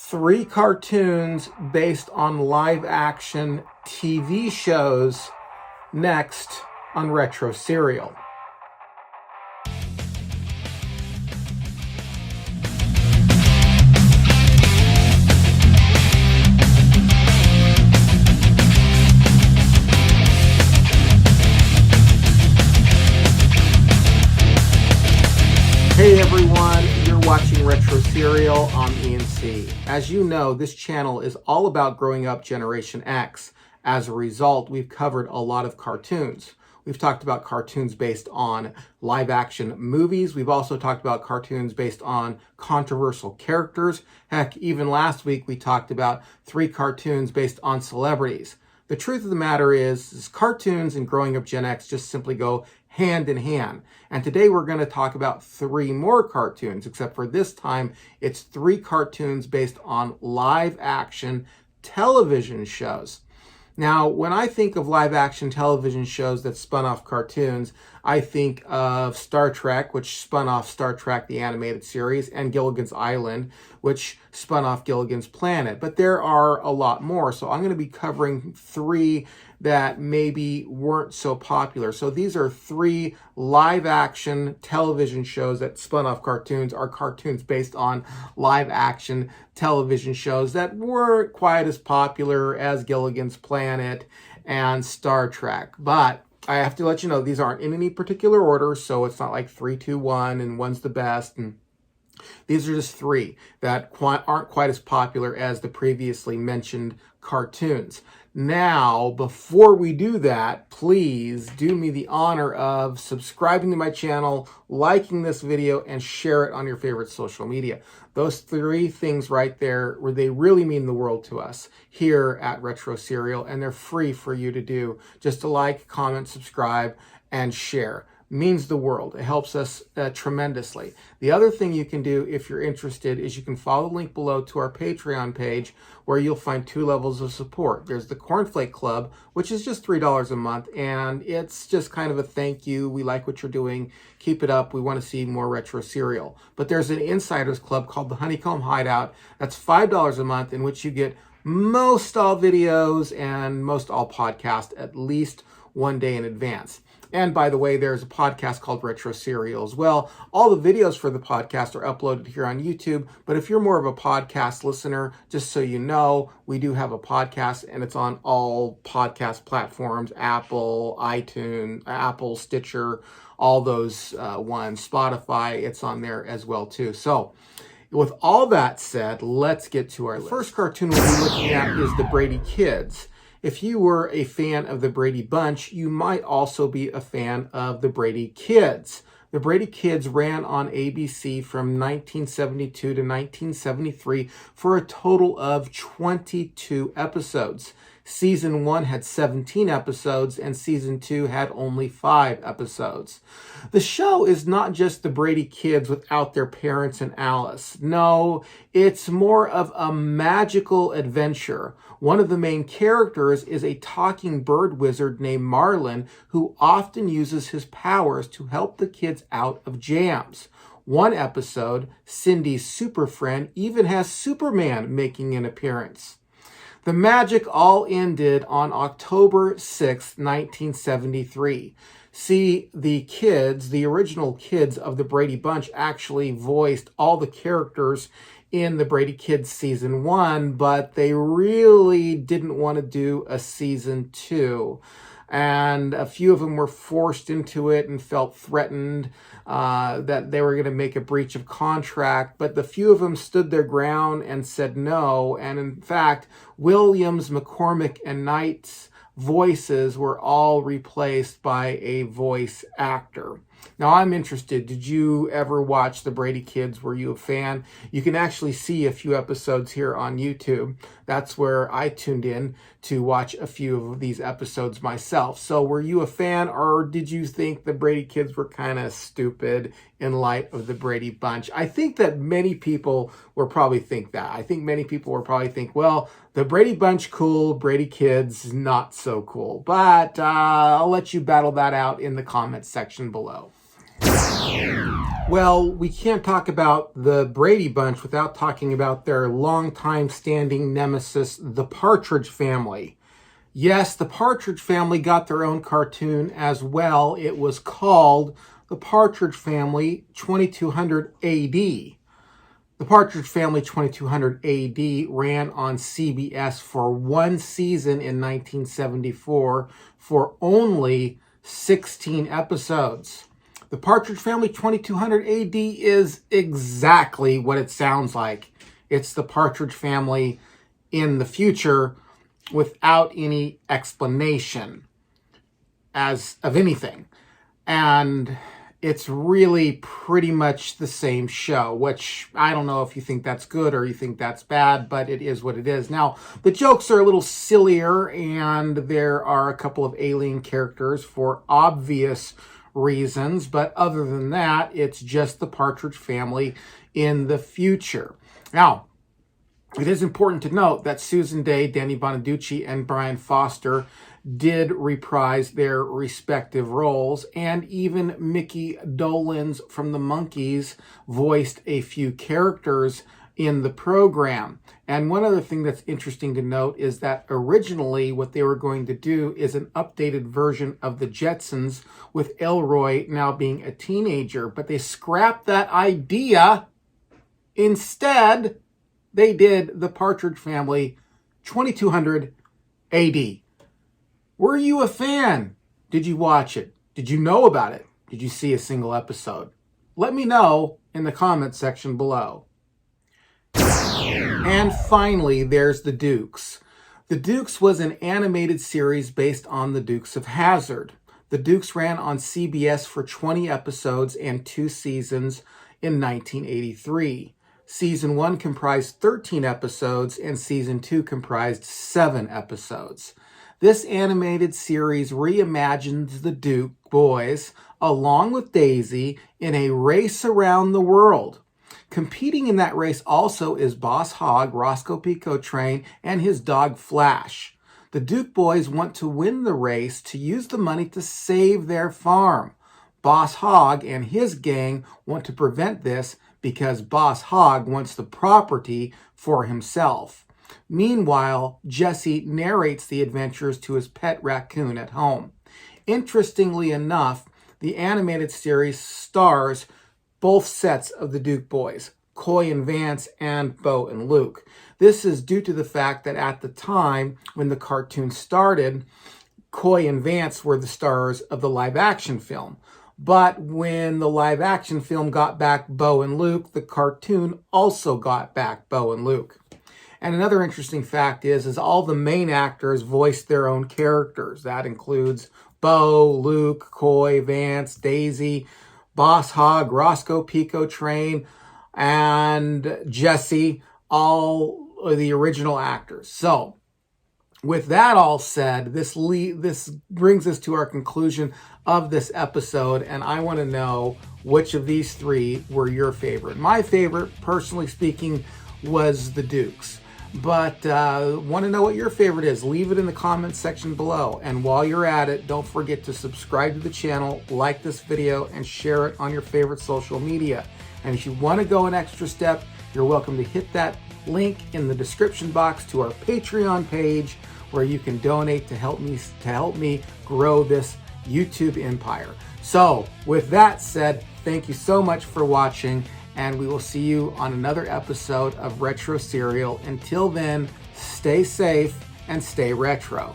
3 cartoons based on live action TV shows next on Retro Serial. Hey everyone, you're watching Retro Serial on ENC. As you know, this channel is all about growing up Generation X. As a result, we've covered a lot of cartoons. We've talked about cartoons based on live action movies. We've also talked about cartoons based on controversial characters. Heck, even last week we talked about 3 cartoons based on celebrities. The truth of the matter is cartoons and growing up Gen X just simply go hand in hand. And today we're going to talk about 3 more cartoons, except for this time it's 3 cartoons based on live action television shows. Now, when I think of live action television shows that spun off cartoons, I think of Star Trek, which spun off Star Trek, the animated series, and Gilligan's Island, which spun off Gilligan's Planet. But there are a lot more, so I'm going to be covering 3 that maybe weren't so popular. So these are 3 live action television shows that spun off cartoons, are cartoons based on live action television shows that weren't quite as popular as Gilligan's Planet and Star Trek. But I have to let you know, these aren't in any particular order, so it's not like 3, 2, 1, and one's the best. And these are just 3 that aren't quite as popular as the previously mentioned cartoons. Now, before we do that, please do me the honor of subscribing to my channel, liking this video, and share it on your favorite social media. Those 3 things right there, where they really mean the world to us here at Retro Serial, and they're free for you to do. Just to like, comment, subscribe, and share. Means the world. It helps us tremendously. The other thing you can do if you're interested is you can follow the link below to our Patreon page, where you'll find 2 levels of support. There's the Cornflake Club, which is just $3 a month, and it's just kind of a thank you. We like what you're doing. Keep it up. We want to see more Retro Serial. But there's an Insiders Club called the Honeycomb Hideout. That's $5 a month, in which you get most all videos and most all podcasts at least 1 day in advance. And by the way, there's a podcast called Retro Serial as well. All the videos for the podcast are uploaded here on YouTube. But if you're more of a podcast listener, just so you know, we do have a podcast, and it's on all podcast platforms: Apple, iTunes, Apple, Stitcher, all those ones. Spotify, it's on there as well too. So with all that said, let's get to our list. The first cartoon we'll be looking at is the Brady Kids. If you were a fan of the Brady Bunch, you might also be a fan of the Brady Kids. The Brady Kids ran on ABC from 1972 to 1973 for a total of 22 episodes. Season 1 had 17 episodes, and Season 2 had only 5 episodes. The show is not just the Brady Kids without their parents and Alice. No, it's more of a magical adventure. One of the main characters is a talking bird wizard named Marlin, who often uses his powers to help the kids out of jams. One episode, Cindy's super friend, even has Superman making an appearance. The magic all ended on October 6, 1973. See, the kids, the original kids of the Brady Bunch, actually voiced all the characters in the Brady Kids Season 1, but they really didn't want to do a Season 2. And a few of them were forced into it and felt threatened that they were going to make a breach of contract. But the few of them stood their ground and said no. And in fact, Williams, McCormick, and Knight's voices were all replaced by a voice actor. Now, I'm interested. Did you ever watch the Brady Kids? Were you a fan? You can actually see a few episodes here on YouTube. That's where I tuned in to watch a few of these episodes myself. So were you a fan, or did you think the Brady Kids were kind of stupid in light of the Brady Bunch? I think that many people will probably think that. I think many people will probably think, well, the Brady Bunch cool, Brady Kids not so cool. But I'll let you battle that out in the comments section below. Well, we can't talk about the Brady Bunch without talking about their longtime standing nemesis, the Partridge Family. Yes, the Partridge Family got their own cartoon as well. It was called the Partridge Family 2200 AD. The Partridge Family 2200 AD ran on CBS for one season in 1974 for only 16 episodes. The Partridge Family 2200 AD is exactly what it sounds like. It's the Partridge Family in the future without any explanation as of anything. And it's really pretty much the same show, which I don't know if you think that's good or you think that's bad, but it is what it is. Now, the jokes are a little sillier, and there are a couple of alien characters for obvious reasons, but other than that, it's just the Partridge Family in the future. Now, it is important to note that Susan Dey, Danny Bonaducci, and Brian Foster did reprise their respective roles, and even Mickey Dolenz from the Monkees voiced a few characters in the program. And one other thing that's interesting to note is that originally what they were going to do is an updated version of the Jetsons with Elroy now being a teenager, but they scrapped that idea. Instead, they did the Partridge Family 2200 AD. Were you a fan? Did you watch it? Did you know about it? Did you see a single episode? Let me know in the comments section below. And finally, there's The Dukes. The Dukes was an animated series based on The Dukes of Hazzard. The Dukes ran on CBS for 20 episodes and 2 seasons in 1983. Season 1 comprised 13 episodes and Season 2 comprised 7 episodes. This animated series reimagines the Duke boys, along with Daisy, in a race around the world. Competing in that race also is Boss Hogg, Roscoe P. Coltrane, and his dog Flash. The Duke boys want to win the race to use the money to save their farm. Boss Hogg and his gang want to prevent this because Boss Hogg wants the property for himself. Meanwhile, Jesse narrates the adventures to his pet raccoon at home. Interestingly enough, the animated series stars both sets of the Duke boys, Coy and Vance and Bo and Luke. This is due to the fact that at the time when the cartoon started, Coy and Vance were the stars of the live-action film. But when the live-action film got back Bo and Luke, the cartoon also got back Bo and Luke. And another interesting fact is all the main actors voiced their own characters. That includes Bo, Luke, Coy, Vance, Daisy, Boss Hogg, Roscoe P. Coltrane, and Jesse, all the original actors. So, with that all said, this brings us to our conclusion of this episode, and I want to know which of these three were your favorite. My favorite, personally speaking, was the Dukes. But want to know what your favorite is? Leave it in the comments section below. And while you're at it, don't forget to subscribe to the channel, like this video, and share it on your favorite social media. And if you want to go an extra step, you're welcome to hit that link in the description box to our Patreon page, where you can donate to help me grow this YouTube empire. So with that said, thank you so much for watching, and we will see you on another episode of Retro Serial. Until then, stay safe and stay retro.